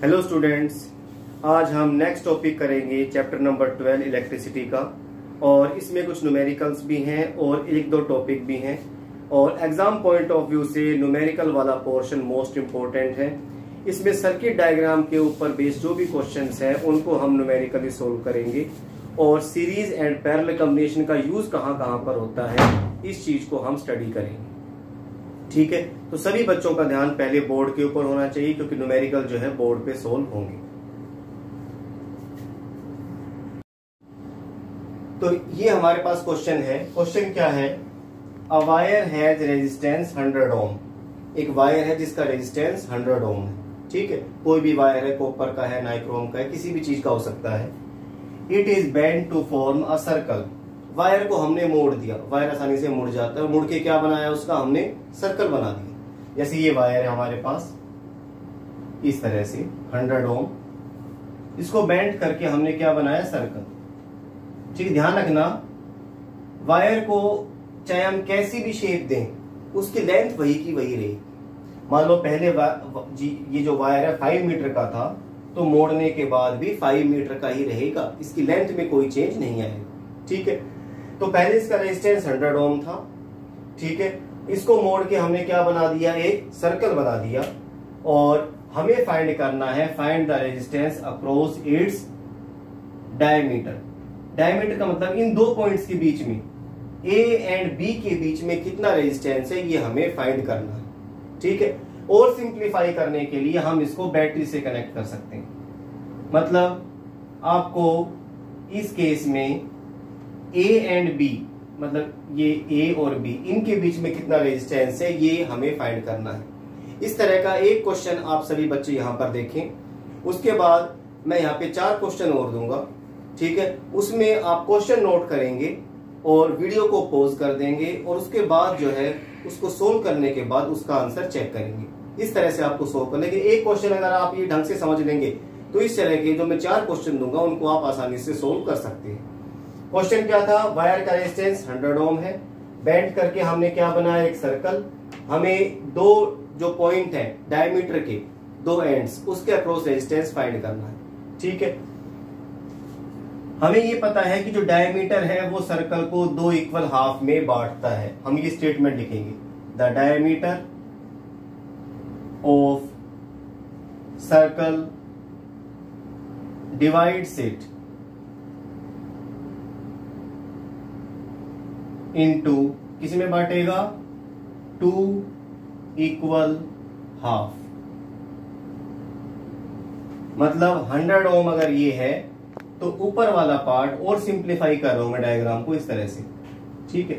Hello students, आज हम next topic करेंगे चैप्टर नंबर 12 इलेक्ट्रिसिटी का। और इसमें कुछ न्यूमेरिकल्स भी हैं और एक दो टॉपिक भी हैं। और एग्जाम पॉइंट ऑफ व्यू से न्यूमेरिकल वाला पोर्शन मोस्ट इम्पोर्टेंट है। इसमें सर्किट डायग्राम के ऊपर बेस्ड जो भी क्वेश्चंस हैं उनको हम न्यूमेरिकली सोल्व करेंगे। और सीरीज एंड पैरेलल कॉम्बिनेशन का यूज कहाँ कहाँ पर होता है इस चीज को हम स्टडी करेंगे। ठीक है, तो सभी बच्चों का ध्यान पहले बोर्ड के ऊपर होना चाहिए क्योंकि न्यूमेरिकल जो है बोर्ड पे सोल्व होंगे। तो ये हमारे पास क्वेश्चन है। क्वेश्चन क्या है? अ वायर हैज रेजिस्टेंस 100 ओम। एक वायर है जिसका रेजिस्टेंस 100 ओम है। ठीक है, कोई भी वायर है, कॉपर का है, नाइक्रोम का है, किसी भी चीज का हो सकता है। It is bend to form a circle. Wire को हमने मोड़ दिया, वायर आसानी से मुड़ जाता है और मुड़ के क्या बनाया उसका हमने सर्कल बना दिया। जैसे ये वायर है हमारे पास इस तरह से 100 ओम, इसको बेंड करके हमने क्या बनाया? सर्कल। ठीक है, ध्यान रखना वायर को चाहे हम कैसी भी शेप दें उसकी लेंथ वही की वही रहेगी। मान लो पहले ये जो वायर है 5 मीटर का था तो मोड़ने के बाद भी 5 मीटर का ही रहेगा, इसकी लेंथ में कोई चेंज नहीं आएगा। ठीक है, तो पहले इसका रेजिस्टेंस 100 ओम था। ठीक है, इसको मोड़ के हमने क्या बना दिया? एक सर्कल बना दिया। और हमें फाइंड करना है, find the resistance across its diameter. Diameter का मतलब इन दो पॉइंट्स के बीच में, ए एंड बी के बीच में कितना रेजिस्टेंस है ये हमें फाइंड करना है। ठीक है, और सिंप्लीफाई करने के लिए हम इसको बैटरी से कनेक्ट कर सकते हैं। मतलब आपको इस केस में ए एंड बी, मतलब ये ए और बी, इनके बीच में कितना रेजिस्टेंस है ये हमें फाइंड करना है। इस तरह का एक क्वेश्चन आप सभी बच्चे यहां पर देखें। उसके बाद मैं यहाँ पे 4 क्वेश्चन और दूंगा। ठीक है, उसमें आप क्वेश्चन नोट करेंगे और वीडियो को पॉज कर देंगे और उसके बाद जो है उसको सोल्व करने के बाद उसका आंसर चेक करेंगे। इस तरह से आपको सोल्व कर लेंगे। एक क्वेश्चन अगर आप ये ढंग से समझ लेंगे तो इस तरह के जो मैं 4 क्वेश्चन दूंगा उनको आप आसानी से सोल्व कर सकते हैं। क्वेश्चन क्या था? वायर का रेजिस्टेंस 100 ओम है, बेंड करके हमने क्या बनाया? एक सर्कल। हमें दो जो पॉइंट है डायमीटर के दो एंड्स, उसके अक्रॉस रेजिस्टेंस फाइंड करना है। ठीक है, हमें ये पता है कि जो डायमीटर है वो सर्कल को 2 इक्वल हाफ में बांटता है। हम ये स्टेटमेंट लिखेंगे, the diameter of circle divides it into, किसी में बांटेगा? 2 इक्वल हाफ। मतलब 100 ओम अगर ये है तो ऊपर वाला पार्ट, और सिंप्लीफाई कर रहा हूं मैं डायग्राम को इस तरह से। ठीक है,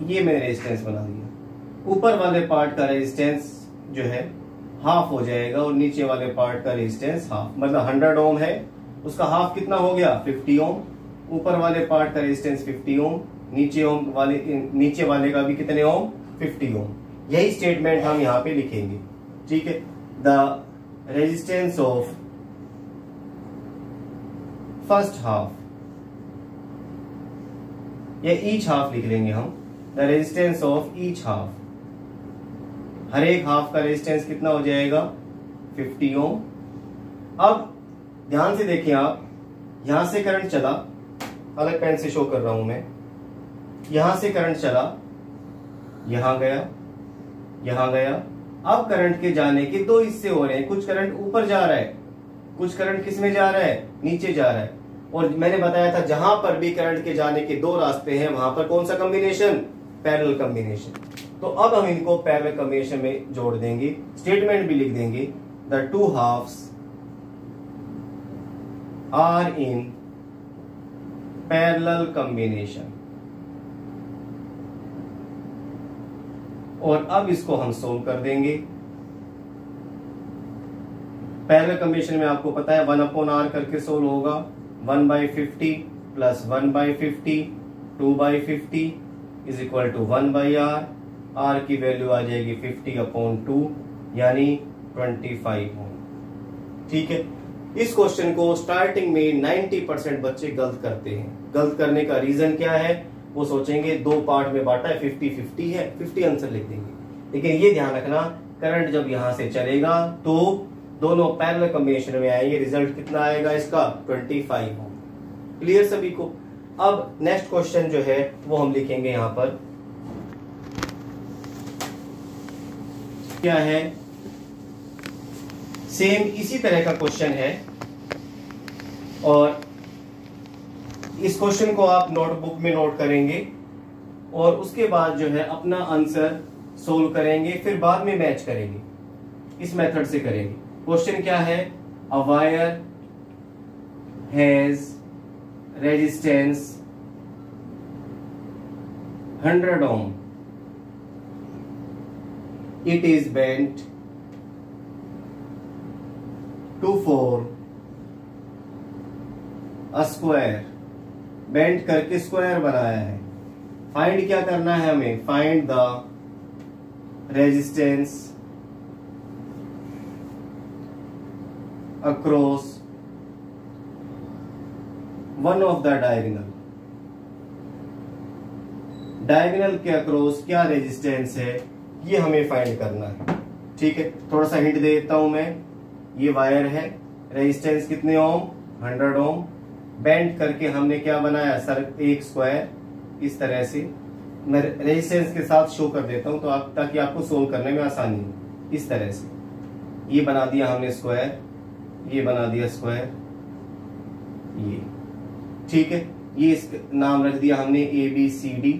ये मैंने रेजिस्टेंस बना दिया। ऊपर वाले पार्ट का रेजिस्टेंस जो है हाफ हो जाएगा और नीचे वाले पार्ट का रेजिस्टेंस हाफ। मतलब 100 ओम है, उसका हाफ कितना हो गया? 50 ओम। ऊपर वाले पार्ट का रेजिस्टेंस 50 ओम, नीचे वाले का भी कितने ओम? 50 ओम। यही स्टेटमेंट हम यहां पे लिखेंगे। ठीक है, the resistance of first half, या ईच हाफ लिख लेंगे हम। The resistance of each half, हर एक हाफ का रेजिस्टेंस कितना हो जाएगा? 50 ओम। अब ध्यान से देखिए आप, यहां से करंट चला, अलग पेन से शो कर रहा हूं मैं। यहां से करंट चला, यहां गया, यहां गया। अब करंट के जाने के 2 हिस्से हो रहे हैं। कुछ करंट ऊपर जा रहा है, कुछ करंट किस में जा रहा है? नीचे जा रहा है। और मैंने बताया था जहां पर भी करंट के जाने के 2 रास्ते हैं वहां पर कौन सा कॉम्बिनेशन? Parallel combination. तो अब हम इनको पैरेलल कॉम्बिनेशन में जोड़ देंगे, स्टेटमेंट भी लिख देंगे, the 2 halves are in parallel combination. और अब इसको हम सोल्व कर देंगे। पैरेलल कॉम्बिनेशन में आपको पता है 1/r करके सोल्व होगा। 1/50 plus 1/50 2/50 is equal to 1/r। r की वैल्यू आ जाएगी 50/2 यानी 25 ओम। ठीक है, इस क्वेश्चन को स्टार्टिंग में 90% बच्चे गलत करते हैं। गलत करने का रीजन क्या है? वो सोचेंगे 2 पार्ट में बांटा है, 50-50 है, 50 आंसर लिख देंगे। लेकिन ये ध्यान रखना, करंट जब यहां से चलेगा तो दोनों पैरेलल कॉम्बिनेशन में आएंगे, रिजल्ट कितना आएगा इसका 25 ओम। क्लियर सभी को। अब नेक्स्ट क्वेश्चन जो है वो हम लिखेंगे यहां पर, क्या है, सेम इसी तरह का क्वेश्चन है और इस क्वेश्चन को आप नोटबुक में नोट करेंगे और उसके बाद जो है अपना आंसर सोल्व करेंगे, फिर बाद में मैच करेंगे, इस मेथड से करेंगे। क्वेश्चन क्या है, अ wire has resistance 100 ohm, it is bent to form a square, bent करके स्क्वायर बनाया है। फाइंड क्या करना है हमें, find the resistance across one of the diagonal, diagonal के अक्रॉस क्या रेजिस्टेंस है ये हमें फाइंड करना है। ठीक है, थोड़ा सा हिंट दे देता हूं मैं। ये वायर है, रेजिस्टेंस कितने ओम, 100 ओम। बेंड करके हमने क्या बनाया, सर एक स्क्वायर, इस तरह से मैं रेजिस्टेंस के साथ शो कर देता हूं तो ताकि आपको सोल्व करने में आसानी हो। इस तरह से ये बना दिया हमने स्क्वायर, ये बना दिया स्क्वायर, ये ठीक है। ये नाम रख दिया हमने ABCD।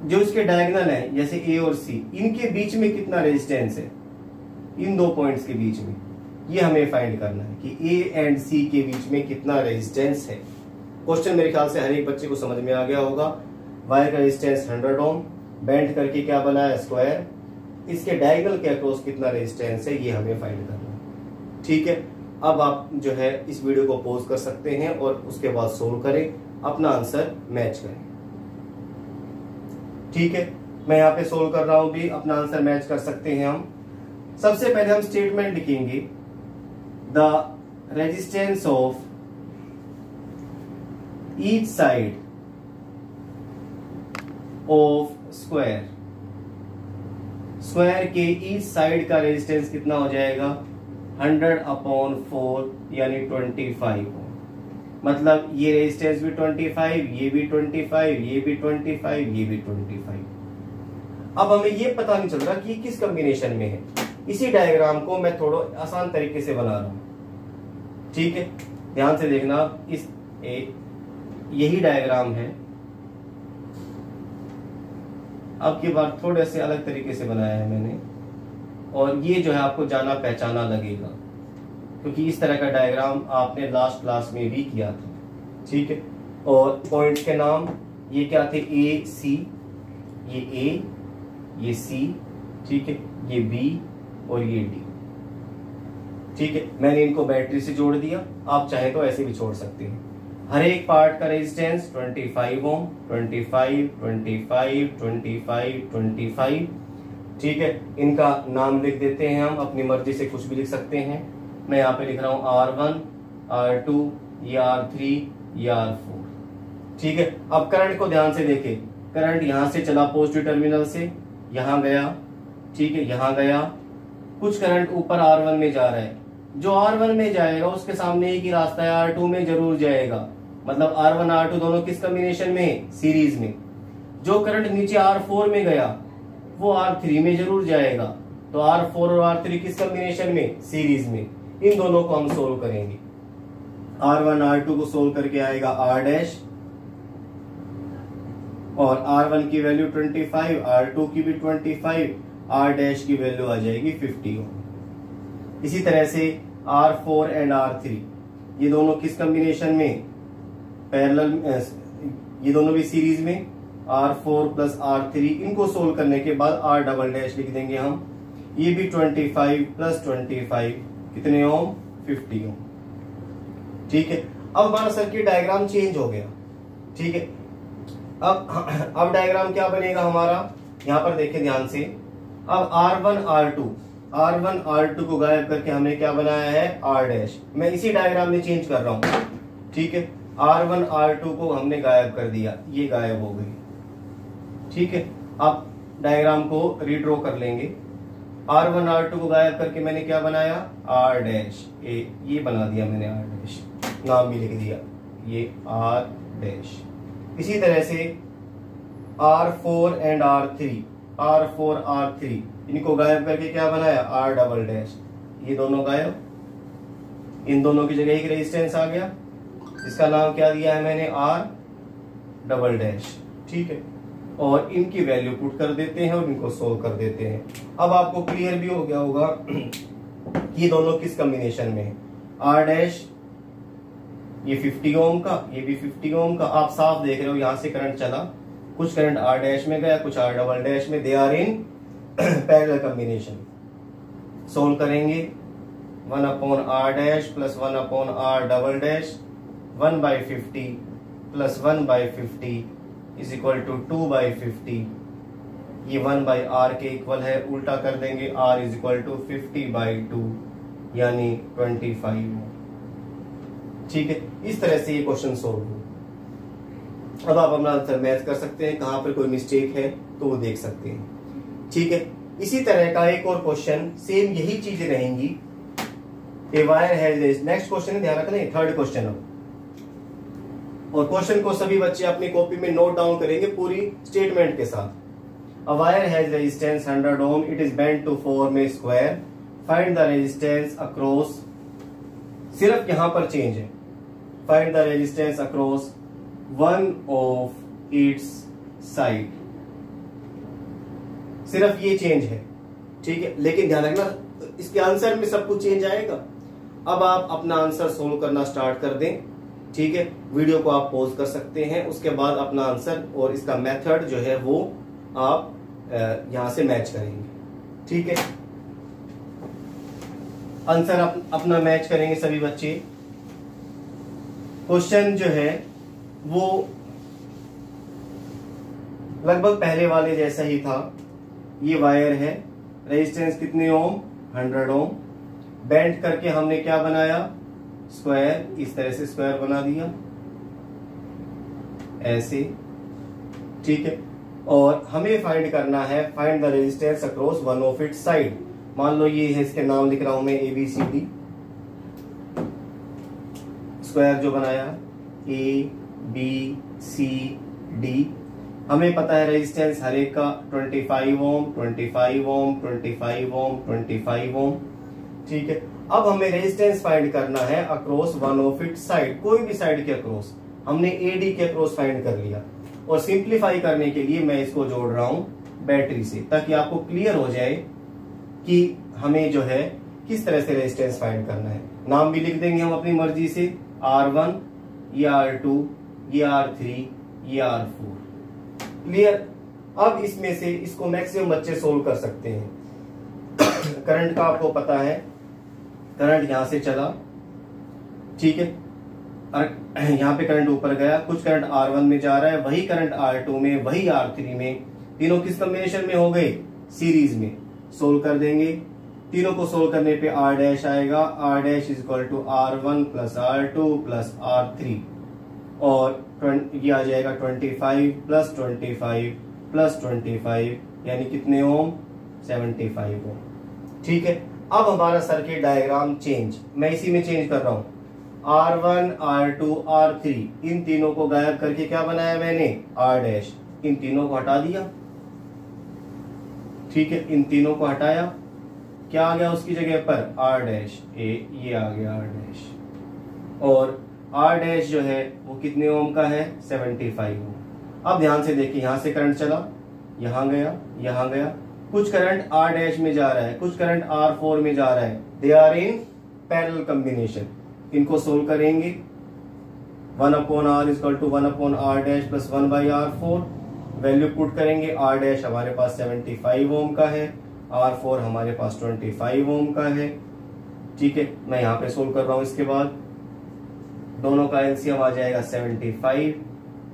जो इसके डायगोनल है जैसे A और C, इनके बीच में कितना रेजिस्टेंस है, इन दो पॉइंट्स के बीच में, ये हमें फाइंड करना है कि A एंड C के बीच में कितना रेजिस्टेंस है। क्वेश्चन मेरे ख्याल से हर एक बच्चे को समझ में आ गया होगा। वायर का रेजिस्टेंस 100 ओम, बेंड करके क्या बनाया, स्क्वायर, इसके डायगोनल के अक्रॉस कितना रेजिस्टेंस है ये हमें फाइंड करना है। ठीक है, अब आप जो है इस वीडियो को पॉज कर सकते हैं और उसके बाद सोल्व करें, अपना आंसर मैच करें। ठीक है, मैं यहाँ पे सोल्व कर रहा हूं भी, अपना आंसर मैच कर सकते हैं हम। सबसे पहले हम स्टेटमेंट लिखेंगे, the resistance of each side of square, square के ईच साइड का रेजिस्टेंस कितना हो जाएगा, 100/4 यानी 25 ओम। मतलब ये रेजिस्टेंस भी 25, ये भी 25, ये भी 25, ये भी 25। अब हमें ये पता नहीं चल रहा कि ये किस कॉम्बिनेशन में है। इसी डायग्राम को मैं थोड़ा आसान तरीके से बना रहा हूं। ठीक है, ध्यान से देखना, इस यही डायग्राम है, अब की बार थोड़े से अलग तरीके से बनाया है मैंने, और ये जो है आपको जाना पहचाना लगेगा क्योंकि इस तरह का डायग्राम आपने लास्ट क्लास में भी किया था। ठीक है, और पॉइंट्स के नाम ये क्या थे, A C, ये A, ये C, ठीक है, ये B और ये D। ठीक है, मैंने इनको बैटरी से जोड़ दिया, आप चाहे तो ऐसे भी छोड़ सकते हैं। हर एक पार्ट का रेजिस्टेंस 25 ओम, 25, 25, 25, 25। ठीक है, इनका नाम लिख देते हैं हम, अपनी मर्जी से कुछ भी लिख सकते हैं। मैं यहाँ पे लिख रहा हूं R1, R2, ये R3, ये R4। ठीक है, अब करंट को ध्यान से देखें, करंट यहां से चला पॉजिटिव टर्मिनल से, यहां गया, ठीक है, यहां गया, कुछ करंट ऊपर R1 में जा रहा है। जो R1 में जाएगा उसके सामने एक ही रास्ता है, R2 में जरूर जाएगा। मतलब R1 R2 दोनों किस कॉम्बिनेशन में, सीरीज में। जो करंट नीचे R4 में गया वो R3 में जरूर जाएगा। तो R4 और R3 किस कॉम्बिनेशन में, सीरीज में। इन दोनों को हम सोल्व करेंगे। R1 R2 को सोल्व करके आएगा R' और R1 की वैल्यू 25, R2 की भी 25, R' की वैल्यू आ जाएगी 50 ओम। इसी तरह से R4 एंड R3 ये दोनों किस कॉम्बिनेशन में, पैरेलल, ये दोनों भी सीरीज में, R4 प्लस R3। इनको सोल्व करने के बाद R" लिख देंगे हम। ये भी 25 प्लस 25 कितने ओम, 50 ओम। ठीक है, अब हमारा सर्किट डायग्राम चेंज हो गया। ठीक है, अब डायग्राम क्या बनेगा हमारा, यहां पर देखें ध्यान से। अब R1 R2 को गायब करके हमने क्या बनाया है, R'। मैं इसी डायग्राम में चेंज कर रहा हूं। ठीक है, R1 R2 को हमने गायब कर दिया, ये गायब हो गई। ठीक है, अब डायग्राम को रीड्रॉ कर लेंगे। R1 R2 को गायब करके मैंने क्या बनाया, R डैश, ये बना दिया मैंने R डैश, नाम भी लिख दिया ये R डैश। इसी तरह से R4 एंड R4 R3 इनको गायब करके क्या बनाया, R डबल डैश, ये दोनों गायब, इन दोनों की जगह एक रेजिस्टेंस आ गया, इसका नाम क्या दिया है मैंने, R डबल डैश। ठीक है, और इनकी वैल्यू पुट कर देते हैं और इनको सोल्व कर देते हैं। अब आपको क्लियर भी हो गया होगा कि दोनों किस कॉम्बिनेशन में है। R डैश ये 50 ओम का, ये भी 50 ओम का, आप साफ देख रहे हो यहां से करंट चला, कुछ करंट R डैश में गया, कुछ R डबल डैश में, they are in parallel combination. Solve करेंगे 1/R dash plus 1/R double dash, 1/50 plus 1/50 is equal to 2/50। ये 1/R के इक्वल है, उल्टा कर देंगे, R इज इक्वल टू 50/2 यानी 25 ओम। ठीक है, इस तरह से ये क्वेश्चन सोल्व हो। अब आप अपना आंसर मैच कर सकते हैं, कहां पर कोई मिस्टेक है तो वो देख सकते हैं। ठीक है, इसी तरह का एक और क्वेश्चन, सेम यही चीजें रहेंगी। A wire has, next question ध्यान रखना, थर्ड क्वेश्चन अब, और क्वेश्चन को सभी बच्चे अपनी कॉपी में नोट डाउन करेंगे पूरी स्टेटमेंट के साथ। A wire has resistance 100 ohm, it is bent to form a square, find the resistance across, सिर्फ यहां पर चेंज है, find the resistance across one of its side, सिर्फ ये चेंज है। ठीक है, लेकिन ध्यान रखना इसके आंसर में सब कुछ चेंज आएगा। अब आप अपना आंसर सोल्व करना स्टार्ट कर दें। ठीक है, वीडियो को आप पॉज कर सकते हैं, उसके बाद अपना आंसर और इसका मेथड जो है वो आप यहां से मैच करेंगे। ठीक है, आंसर अपना मैच करेंगे सभी बच्चे। क्वेश्चन जो है वो लगभग पहले वाले जैसा ही था। ये वायर है, रेजिस्टेंस कितने ओम, 100 ओम, बेंड करके हमने क्या बनाया, स्क्वायर, इस तरह से स्क्वायर बना दिया ऐसे। ठीक है, और हमें फाइंड करना है, find the resistance across one of its side. मान लो ये है, इसके नाम लिख रहा हूं मैं ABCD, स्क्वायर जो बनाया ABCD। हमें पता है रेजिस्टेंस हर एक का 25 ओम, 25 ओम, 25 ओम, 25 ओम। ठीक है, अब हमें रेजिस्टेंस फाइंड करना है across one of its side, कोई भी साइड के अक्रॉस। हमने AD के अक्रॉस फाइंड कर लिया, और सिंप्लीफाई करने के लिए मैं इसको जोड़ रहा हूं बैटरी से, ताकि आपको क्लियर हो जाए कि हमें जो है किस तरह से रेजिस्टेंस फाइंड करना है। नाम भी लिख देंगे हम अपनी मर्जी से, R1, ये R2, ये R3, ये R4। क्लियर। अब इसमें से इसको मैक्सिमम बच्चे सोल्व कर सकते हैं। करंट का आपको पता है, करंट यहां से चला, ठीक है, यहां पे करंट ऊपर गया, कुछ करंट R1 में जा रहा है, वही करंट R2 में, वही R3 में, तीनों किस कॉम्बिनेशन में हो गए, सीरीज में। सोल्व कर देंगे, तीनों को सोल्व करने पे R डैश आएगा, R dash is equal to R1 plus R2 plus R3, और ये आ जाएगा 25 प्लस 25 प्लस 25 यानी कितने ओम, 75 ओम। ठीक है, अब हमारा सर्किट डायग्राम चेंज, मैं इसी में चेंज कर रहा हूं। R1, R2, R3 इन तीनों को गायब करके क्या बनाया मैंने, R डैश, इन तीनों को हटा दिया। ठीक है, इन तीनों को हटाया, क्या आ गया उसकी जगह पर, R डैश, ये आ गया R डैश, और R डैश जो है वो कितने ओम का है, 75 ओम। अब ध्यान से देखिए, यहां से करंट चला, यहां गया, यहां गया, कुछ करंट R डैश में जा रहा है, कुछ करंट R4 में जा रहा है, they are in parallel combination. इनको सोल्व करेंगे, 1/R is equal to 1/R dash plus 1/R4, value put करेंगे, R डैश हमारे पास 75 ओम का है, R4 हमारे पास 25 ओम का है। ठीक है, मैं यहाँ पे सोल्व कर रहा हूं, इसके बाद दोनों का एलसीएम आ जाएगा 75।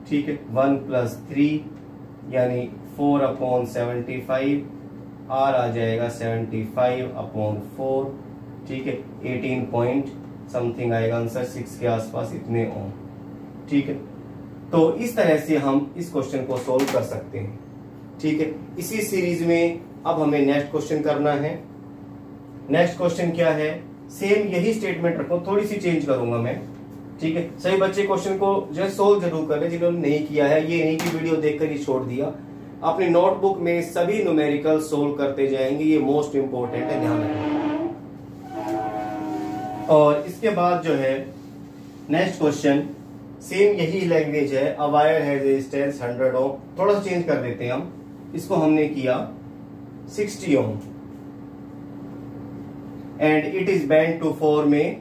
ठीक है, 1 प्लस 3 यानी 4/75, R आ जाएगा 75/4। ठीक है, 18 पॉइंट समथिंग आएगा आंसर, 6 के आसपास इतने ओम। ठीक है, तो इस तरह से हम इस क्वेश्चन को सोल्व कर सकते हैं। ठीक है, इसी सीरीज में अब हमें नेक्स्ट क्वेश्चन करना है। नेक्स्ट क्वेश्चन क्या है, सेम यही स्टेटमेंट रखो, थोड़ी सी चेंज करूंगा मैं, ठीक है। सभी बच्चे क्वेश्चन को जो है सोल्व जरूर करें जिन्होंने नहीं किया है, ये नहीं कि वीडियो देखकर ही छोड़ दिया। अपनी नोटबुक में सभी न्यूमेरिकल सोल्व करते जाएंगे, ये मोस्ट इंपॉर्टेंट है, ध्यान रखें। और इसके बाद जो है नेक्स्ट क्वेश्चन सेम यही लैंग्वेज है, अ वायर हैज रेजिस्टेंस 100 ओम, थोड़ा सा चेंज कर देते हैं हम, इसको हमने किया 60 ohm and it is bend to form a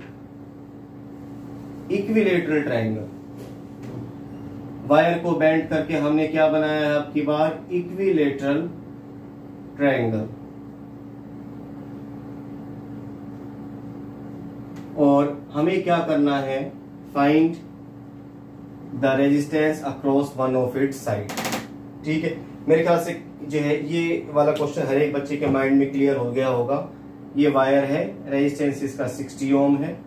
equilateral triangle. Wire को बेंड करके हमने क्या बनाया है अब की बार, इक्विलेटरल ट्रायंगल। और हमें क्या करना है, find the resistance across one of its side, ठीक है। मेरे ख्याल से जो है ये वाला क्वेश्चन हर एक बच्चे के माइंड में क्लियर हो गया होगा। ये वायर है, रेजिस्टेंस इसका 60 ओम है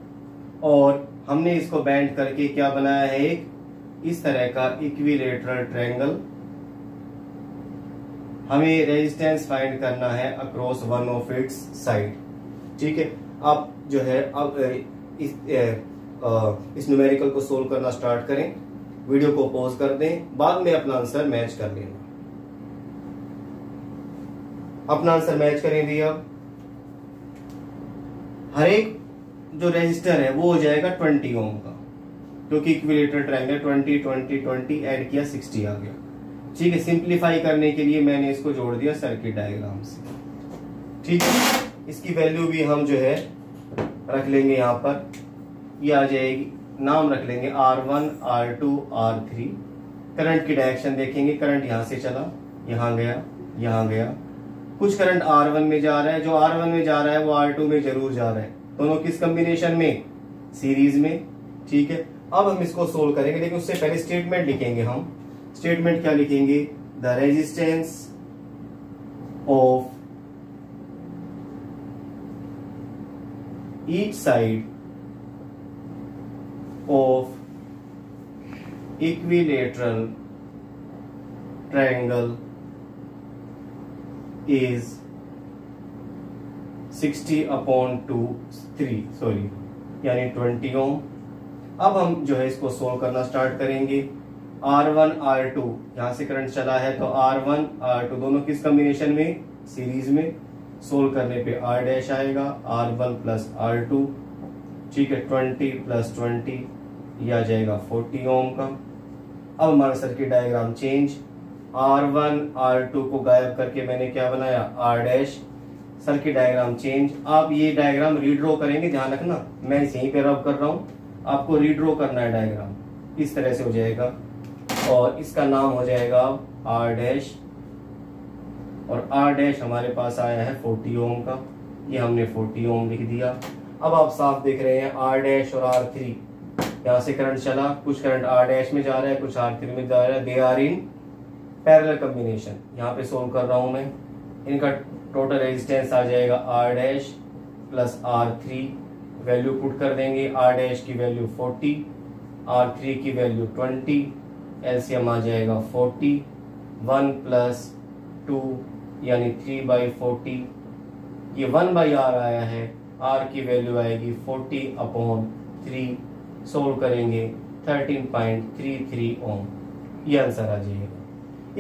और हमने इसको बेंड करके क्या बनाया है, एक इस तरह का इक्विलेटरल ट्रायंगल। हमें रेजिस्टेंस फाइंड करना है across one of its side, ठीक है। अब जो है अब इस न्यूमेरिकल को सोल्व करना स्टार्ट करें, वीडियो को पॉज कर दें, बाद में अपना आंसर मैच कर लेना। अपना आंसर मैच करें भैया। हर एक जो रेजिस्टर है वो हो जाएगा 20 ओम का, क्योंकि इक्विलेटरल ट्रायंगल 20 ऐड किया 60 आ गया, ठीक है। सिंप्लीफाई करने के लिए मैंने इसको जोड़ दिया सर्किट डायग्राम से, ठीक है। इसकी वैल्यू भी हम जो है रख लेंगे, यहां पर ये आ जाएगी, नाम रख लेंगे R1 R2 R3। करंट की डायरेक्शन देखेंगे, करंट यहां से चला, यहां गया, यहां गया। कुछ करंट R1 में जा रहा है, जो R1 में जा रहा है वो R2 में जरूर जा रहा है, दोनों किस कॉम्बिनेशन में, सीरीज में, ठीक है। अब हम इसको सोल्व करेंगे, लेकिन उससे पहले स्टेटमेंट लिखेंगे हम। स्टेटमेंट क्या लिखेंगे, the resistance of each side of equilateral triangle is 60/3 sorry यानी 20 ओम। अब हम जो है इसको सोल्व करना स्टार्ट करेंगे। R1 R2 यहां से करंट चला है तो R1 R2 दोनों किस कॉम्बिनेशन में, सीरीज में। सोल्व करने पे R डैश आएगा, R1 प्लस R2, ठीक है। 20 प्लस 20 यह आ जाएगा 40 ओम का। अब हमारा circuit diagram change, R1 R2 को गायब करके मैंने क्या बनाया, R dash. Circuit diagram change. आप ये डायग्राम रीड्रॉ करेंगे, ध्यान रखना मैं यहीं पे रब कर रहा हूं, आपको रीड्रॉ करना है डायग्राम, इस तरह से हो जाएगा और इसका नाम हो जाएगा R डैश। और R डैश हमारे पास आया है 40 ओम का, ये हमने 40 ओम लिख दिया। अब आप साफ देख रहे हैं R डैश और R3, यहां से करंट चला, कुछ करंट R डैश में जा रहा है, कुछ R3 में जा रहा है, they are in parallel combination. यहाँ पे सोल्व कर रहा हूं मैं, इनका टोटल रेजिस्टेंस आ जाएगा R dash plus R3, value put कर देंगे, R डैश की वैल्यू 40, R3 की वैल्यू 20, एलसीएम आ जाएगा 40, 1 प्लस 2 यानी 3/40, ये 1/R आया है, R की वैल्यू आएगी 40/3, सोल्व करेंगे 13.33 ओम, ये आंसर आ जाएगा।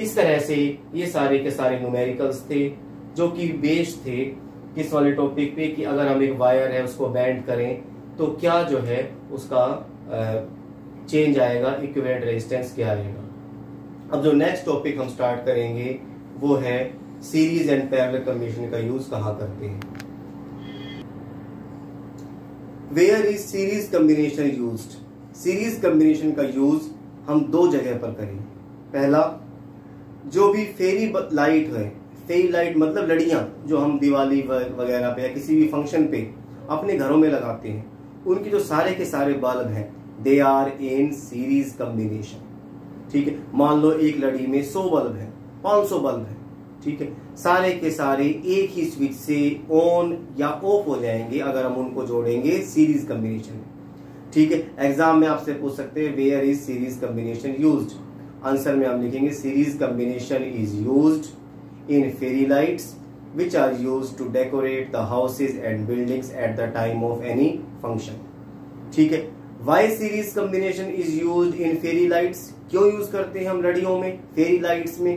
इस तरह से ये सारे के सारे न्यूमेरिकल्स थे जो कि बेस्ड थे किस वाले टॉपिक पे, कि अगर हम एक वायर है उसको बैंड करें तो क्या जो है उसका चेंज आएगा, इक्विवेलेंट रेजिस्टेंस क्या आएगा। अब जो नेक्स्ट टॉपिक हम स्टार्ट करेंगे वो है सीरीज एंड पैरेलल कॉम्बिनेशन का यूज कहां करते हैं। Where is series combination used. Series combination का यूज हम दो जगह पर करेंगे। पहला, जो भी फेरी लाइट है, फेरी लाइट मतलब लड़ियां जो हम दिवाली वगैरह पे या किसी भी फंक्शन पे अपने घरों में लगाते हैं, उनकी जो सारे के सारे बल्ब हैं, they are in series combination, ठीक है। मान लो एक लड़ी में 100 बल्ब है, 500 बल्ब है, ठीक है। सारे के सारे एक ही स्विच से ऑन या ऑफ हो जाएंगे अगर हम उनको जोड़ेंगे सीरीज कॉम्बिनेशन में, ठीक है। एग्जाम में आपसे पूछ सकते हैं where is series combination used. Answer में हम लिखेंगे series combination is used in fairy lights which are used to decorate the houses and buildings at the time of any function। ठीक है। Y series combination is used in fairy lights। क्यों use करते हैं हम लड़ियों में, fairy lights में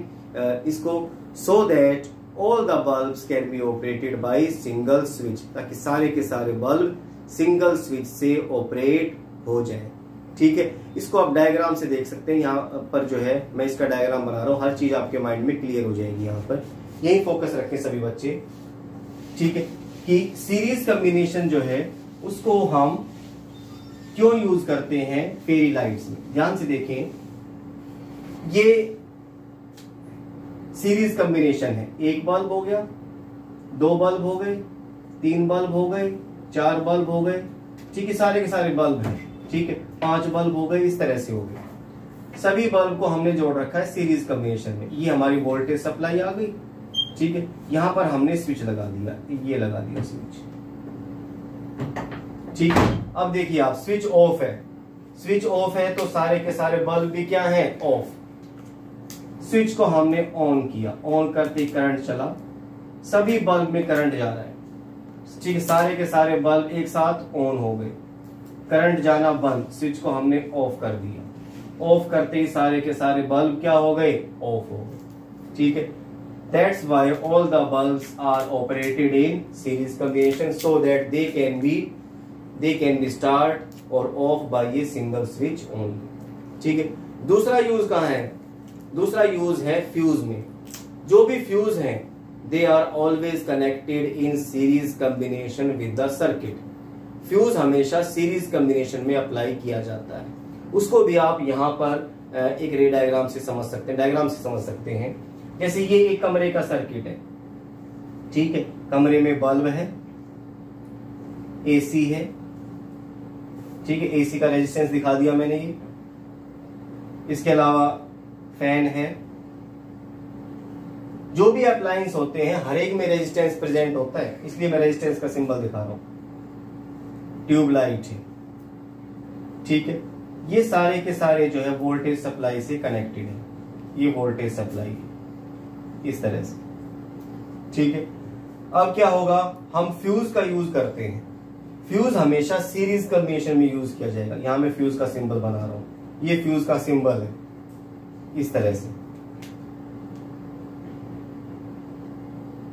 इसको? so that all the bulbs can be operated by single switch, ताकि सारे के सारे बल्ब सिंगल स्विच से ऑपरेट हो जाए। ठीक है। इसको आप डायग्राम से देख सकते हैं। यहाँ पर जो है मैं इसका डायग्राम बना रहा हूँ, हर चीज आपके माइंड में क्लियर हो जाएगी। यहाँ पर यही फोकस रखें सभी बच्चे। ठीक है, कि सीरीज कॉम्बिनेशन जो है उसको हम क्यों यूज करते हैं फेरी लाइट्स में। ध्यान से देखें, ये सीरीज कॉम्बिनेशन है। एक बल्ब हो गया, दो बल्ब हो गए, तीन बल्ब हो गए, चार बल्ब हो गए। ठीक है, सारे के सारे बल्ब हैं। ठीक है, पांच बल्ब हो गए, इस तरह से हो गए। सभी बल्ब को हमने जोड़ रखा है सीरीज कॉम्बिनेशन में। ये हमारी वोल्टेज सप्लाई आ गई। ठीक है, यहां पर हमने स्विच लगा दिया, ये लगा दिया स्विच। ठीक है, अब देखिए आप, स्विच ऑफ है। स्विच ऑफ है तो सारे के सारे बल्ब भी क्या है, ऑफ। स्विच को हमने ऑन किया, ऑन करते ही करंट चला, सभी बल्ब में करंट जा रहा है। ठीक है, सारे के सारे बल्ब एक साथ ऑन हो गए, करंट जाना बंद, स्विच को हमने ऑफ कर दिया। ऑफ करते ही सारे के सारे बल्ब क्या हो गए, ऑफ हो गए। ठीक है, that's why all the bulbs are operated in series combination so that they can be start और off by a single switch only. ठीक है, दूसरा यूज कहां है? दूसरा यूज है फ्यूज में। जो भी फ्यूज हैं they are always connected in series combination with the circuit. Fuse हमेशा सीरीज कॉम्बिनेशन में अप्लाई किया जाता है। उसको भी आप यहां पर एक रे डायग्राम से समझ सकते हैं, डायग्राम से समझ सकते हैं। जैसे ये एक कमरे का सर्किट है। ठीक है, कमरे में बल्ब है, एसी है। ठीक है, एसी का रेजिस्टेंस दिखा दिया मैंने ये। इसके अलावा फैन है। जो भी अप्लायंस होते हैं हर एक में रेजिस्टेंस प्रेजेंट होता है, इसलिए मैं रेजिस्टेंस का सिंबल दिखा रहा हूं। ट्यूबलाइट है। ठीक है, ये सारे के सारे जो है वोल्टेज सप्लाई से कनेक्टेड है। ये वोल्टेज सप्लाई है इस तरह से। ठीक है, अब क्या होगा, हम फ्यूज का यूज करते हैं। फ्यूज हमेशा सीरीज कॉम्बिनेशन में यूज किया जाएगा। यहां मैं फ्यूज का सिंबल बना रहा हूं, ये फ्यूज का सिंबल है इस तरह से।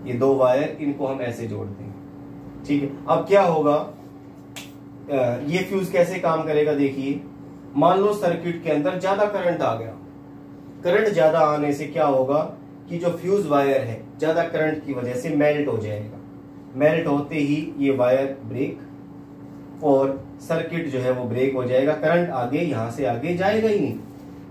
ये दो वायर, इनको हम ऐसे जोड़ते हैं। ठीक है, अब क्या होगा, ये फ्यूज कैसे काम करेगा देखिए। मान लो सर्किट के अंदर ज्यादा करंट आ गया। करंट ज्यादा आने से क्या होगा कि जो फ्यूज वायर है ज्यादा करंट की वजह से मेल्ट हो जाएगा। मेल्ट होते ही ये वायर ब्रेक और सर्किट जो है वो ब्रेक हो जाएगा। करंट आगे यहां से आगे जाएगा ही नहीं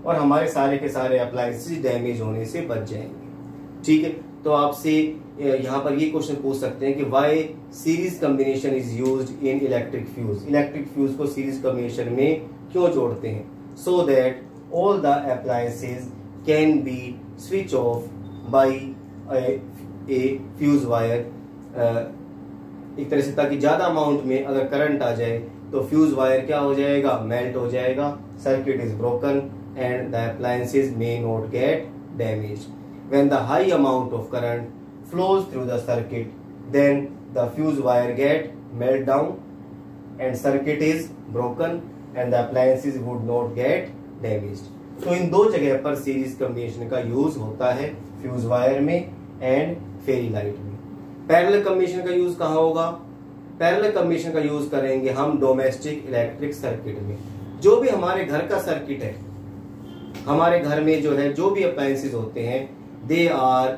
और हमारे सारे के सारे अप्लायंसेस डैमेज होने से बच जाएंगे। ठीक है, तो आपसे यहाँ पर ये क्वेश्चन पूछ सकते हैं कि why series combination is used in electric fuse. Electric fuse को सीरीज कॉम्बिनेशन में क्यों जोड़ते हैं? So that all the appliances can be switch off by A fuse wire. एक तरह से, ताकि ज्यादा अमाउंट में अगर करंट आ जाए तो फ्यूज वायर क्या हो जाएगा, मेल्ट हो जाएगा, circuit is broken and the appliances may not get damaged. When the high amount of current flows through the circuit, then the fuse wire get melt down and circuit is broken and the appliances would not get damaged. तो इन दो जगह पर series combination का use होता है, fuse wire में and fairy light में। Parallel combination का यूज कहाँ होगा? पैरेलल कॉम्बिनेशन का यूज करेंगे हम डोमेस्टिक इलेक्ट्रिक सर्किट में। जो भी हमारे घर का सर्किट है, हमारे घर में जो है जो भी अप्लायंसेस होते हैं दे आर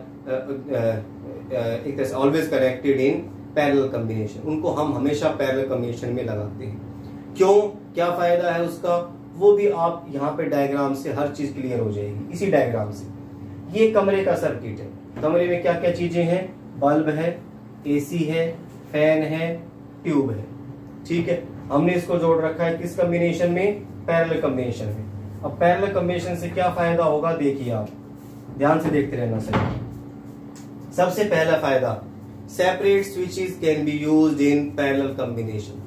एक तरह से ऑलवेज कनेक्टेड इन पैरेलल कॉम्बिनेशन। उनको हम हमेशा पैरेलल कॉम्बिनेशन में लगाते हैं। क्यों, क्या फायदा है उसका, वो भी आप यहाँ पे डायग्राम से हर चीज क्लियर हो जाएगी इसी डायग्राम से। ये कमरे का सर्किट है। कमरे में क्या क्या चीजें हैं, बल्ब है, एसी है, फैन है, ट्यूब है। ठीक है, हमने इसको जोड़ रखा है किस कॉम्बिनेशन में, पैरेलल कॉम्बिनेशन में। अब पैरेलल कॉम्बिनेशन से क्या फायदा होगा देखिए, आप ध्यान से देखते रहना सही। सबसे पहला फायदा, separate switches can be used in parallel combination.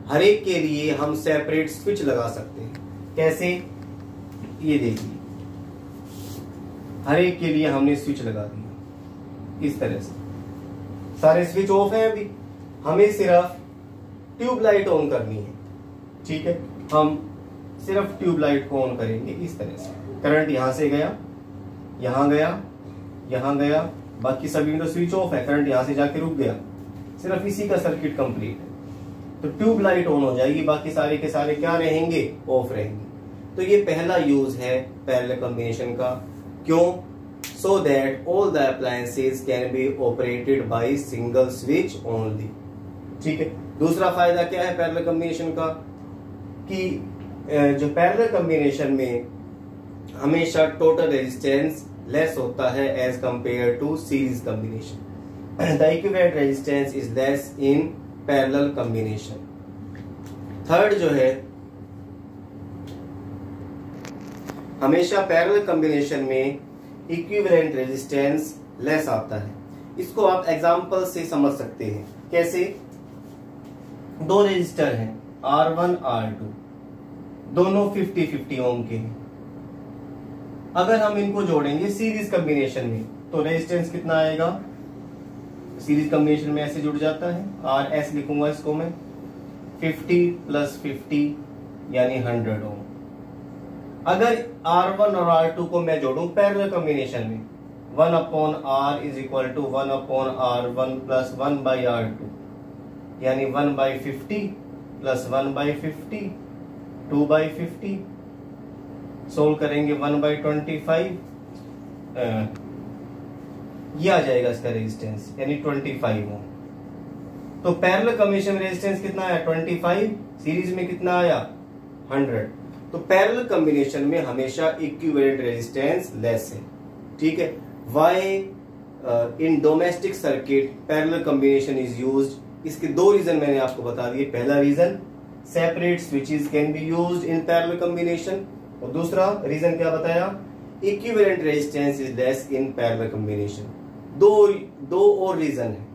हर एक के लिए हम सेपरेट स्विच लगा सकते हैं। कैसे, ये देखिए, हर एक के लिए हमने स्विच लगा दिया इस तरह से। सारे स्विच ऑफ है अभी, हमें सिर्फ ट्यूबलाइट ऑन करनी है। ठीक है, हम सिर्फ ट्यूबलाइट को ऑन करेंगे इस तरह से। करंट यहां से गया, यहां गया, यहां गया, बाकी सभी में तो स्विच ऑफ है, करंट यहां से जाके रुक गया, सिर्फ इसी का सर्किट कंप्लीट है। तो ट्यूबलाइट ऑन हो जाएगी, बाकी सारे के सारे क्या रहेंगे, ऑफ रहेंगे। तो ये पहला यूज है पैरेलल कॉम्बिनेशन का। क्यों? So that all the appliances can be operated by single switch only. ठीक है, दूसरा फायदा क्या है पैरेलल कॉम्बिनेशन का, कि जो पैरेलल कॉम्बिनेशन में हमेशा टोटल रेजिस्टेंस लेस होता है as compare to series combination. The equivalent resistance is less in parallel combination. Third जो है, हमेशा पैरेलल कॉम्बिनेशन में इक्विवेलेंट रेजिस्टेंस लेस आता है। इसको आप एग्जांपल से समझ सकते हैं। कैसे? दो रेजिस्टर हैं R1 R2, दोनों 50-50 ओम के हैं। अगर हम इनको जोड़ेंगे सीरीज कॉम्बिनेशन में तो रेजिस्टेंस कितना आएगा? सीरीज कॉम्बिनेशन में ऐसे जुड़ जाता है, RS लिखूंगा इसको मैं, 50 + 50 यानी 100 ओम। अगर R1 और R2 को मैं जोड़ूं पैरेलल कॉम्बिनेशन में, 1/R is equal to 1/R1 + 1/R2 यानी 1/50 + 1/50 2/50। सोल्व करेंगे 1/25, ये आ जाएगा इसका रेजिस्टेंस यानी 25 ओम। तो पैरेलल कॉम्बिनेशन में रेजिस्टेंस कितना आया? 25। सीरीज में कितना आया? 100। तो पैरेलल कॉम्बिनेशन में हमेशा इक्विवेलेंट रेजिस्टेंस लेस है। ठीक है, why in domestic circuit parallel combination is used. इसके दो रीजन मैंने आपको बता दिए। पहला reason, separate switches can be used in parallel combination, और दूसरा रीजन क्या बताया? Equivalent resistance is less in parallel combination. दो और रीजन है।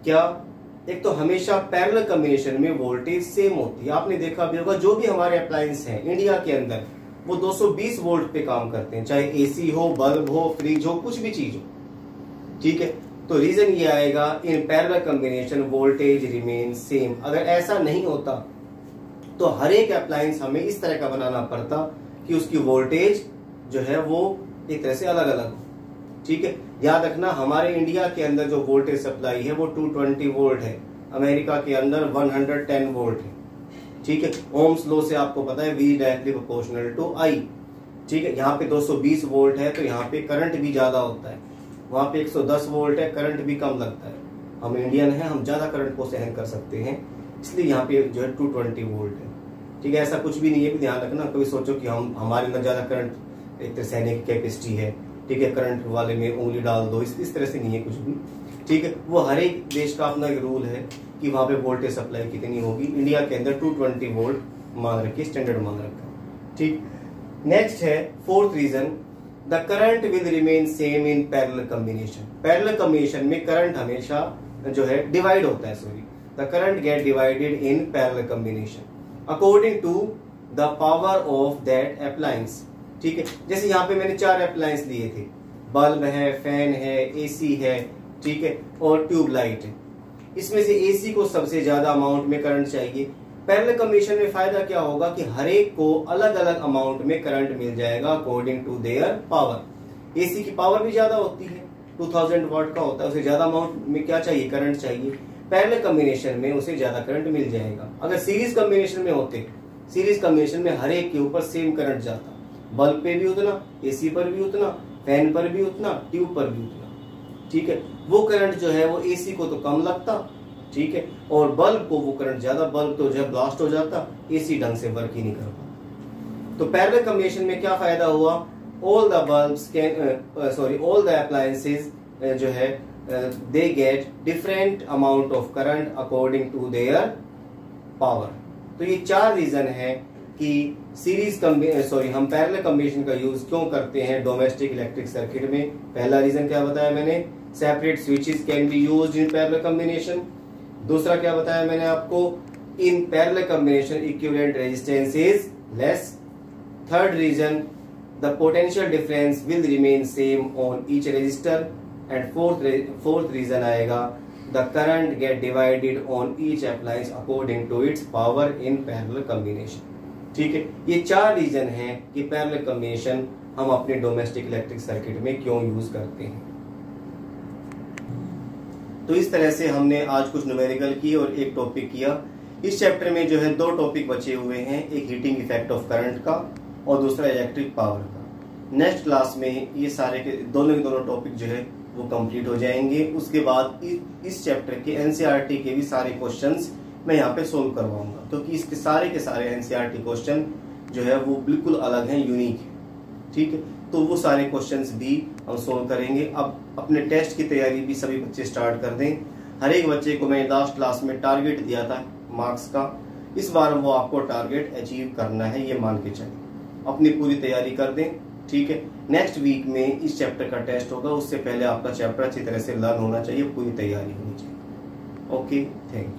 क्या? एक तो हमेशा पैरेलल कॉम्बिनेशन में वोल्टेज सेम होती है। आपने देखा भी होगा जो भी हमारे अप्लायंस हैं इंडिया के अंदर वो 220 वोल्ट पे काम करते हैं, चाहे एसी हो, बल्ब हो, फ्रिज हो, कुछ भी चीज हो। ठीक है, तो रीजन ये आएगा इन parallel combination voltage remain same. अगर ऐसा नहीं होता तो हर एक अप्लायंस हमें इस तरह का बनाना पड़ता कि उसकी वोल्टेज जो है वो एक तरह से अलग अलग हो। ठीक है, याद रखना हमारे इंडिया के अंदर जो वोल्टेज सप्लाई है वो 220 वोल्ट है, अमेरिका के अंदर 110 वोल्ट है। ठीक है, ओम्स लॉ से आपको पता है V directly proportional to I। ठीक है, यहाँ पे 220 वोल्ट है तो यहाँ पे करंट भी ज्यादा होता है, वहां पे 110 वोल्ट है, करंट भी कम लगता है। हम इंडियन हैं, हम ज्यादा करंट को सहन कर सकते हैं, इसलिए यहाँ पे जो है 220 वोल्ट है। ठीक है, ऐसा कुछ भी नहीं है, भी ध्यान रखना। कभी सोचो कि हम हमारे अंदर ज्यादा करंट एक तरह सहने की कैपेसिटी है, ठीक है, करंट वाले में उंगली डाल दो, इस तरह से नहीं है कुछ भी। ठीक है, वो हर एक देश का अपना एक रूल है कि वहां पे वोल्टेज सप्लाई कितनी होगी। इंडिया के अंदर 220 वोल्ट मान रखी, स्टैंडर्ड मान रखा है। ठीक, नेक्स्ट है fourth reason, the current will remain same in parallel combination. Parallel combination में करंट हमेशा जो है डिवाइड होता है, sorry, the current get divided in parallel combination according to the power of that appliance. ठीक है, जैसे यहाँ पे मैंने 4 अप्लायंस लिए थे, बल्ब है, फैन है, एसी है, ठीक है, और ट्यूबलाइट है। इसमें से एसी को सबसे ज्यादा अमाउंट में करंट चाहिए। पैरेलल कॉम्बिनेशन में फायदा क्या होगा कि हर एक को अलग अलग अमाउंट में करंट मिल जाएगा according to their power. AC की पावर भी ज्यादा होती है, 2000 वाट का होता है, उसे ज्यादा अमाउंट में क्या चाहिए, करंट चाहिए। पैरेलल कॉम्बिनेशन में उसे ज्यादा करंट मिल जाएगा। अगर सीरीज कॉम्बिनेशन में होते, सीरीज कॉम्बिनेशन में हर एक के ऊपर सेम करंट जाता, बल्ब पे भी उतना, एसी पर भी उतना, फैन पर भी उतना, ट्यूब पर भी उतना। ठीक है, वो करंट जो है वो एसी को तो कम लगता, ठीक है, और बल्ब को वो करंट ज्यादा, बल्ब तो जो है ब्लास्ट हो जाता, एसी ढंग से वर्क ही नहीं कर पाता। तो पैरेलल कॉम्बिनेशन में क्या फायदा हुआ, all the bulbs can sorry all the appliances जो है they get different amount of current according to their power. तो ये 4 रीजन है कि सीरीज हम पैरेलल कॉम्बिनेशन का यूज क्यों करते हैं डोमेस्टिक इलेक्ट्रिक सर्किट में। पहला रीजन क्या बताया मैंने, separate switches can be used in parallel combination. दूसरा क्या बताया मैंने आपको, in parallel combination equivalent resistance is less. Third reason, the potential difference will remain same on each resistor. And fourth reason आएगा, the current get divided on each appliance according to its power in parallel combination. ठीक है, ये 4 reason हैं कि parallel combination हम अपने domestic electric circuit में क्यों यूज करते हैं। तो इस तरह से हमने आज कुछ न्यूमेरिकल की और एक टॉपिक किया। इस चैप्टर में जो है 2 टॉपिक बचे हुए हैं, एक हीटिंग इफेक्ट ऑफ करंट का और दूसरा इलेक्ट्रिक पावर का। नेक्स्ट क्लास में ये सारे के दोनों टॉपिक जो है वो कंप्लीट हो जाएंगे। उसके बाद इस चैप्टर के एनसीईआरटी के भी सारे क्वेश्चंस मैं यहाँ पे सोल्व करवाऊंगा, क्योंकि इसके सारे के सारे एनसीईआरटी क्वेश्चन जो है वो बिल्कुल अलग हैं, यूनिक है। ठीक है, तो वो सारे क्वेश्चंस भी हम सोल्व करेंगे। अब अपने टेस्ट की तैयारी भी सभी बच्चे स्टार्ट कर दें। हर एक बच्चे को मैं लास्ट क्लास में टारगेट दिया था मार्क्स का, इस बार वो आपको टारगेट अचीव करना है, ये मान के चलें, अपनी पूरी तैयारी कर दें। ठीक है, नेक्स्ट वीक में इस चैप्टर का टेस्ट होगा, उससे पहले आपका चैप्टर अच्छी तरह से लर्न होना चाहिए, पूरी तैयारी होनी चाहिए। Okay, thank you.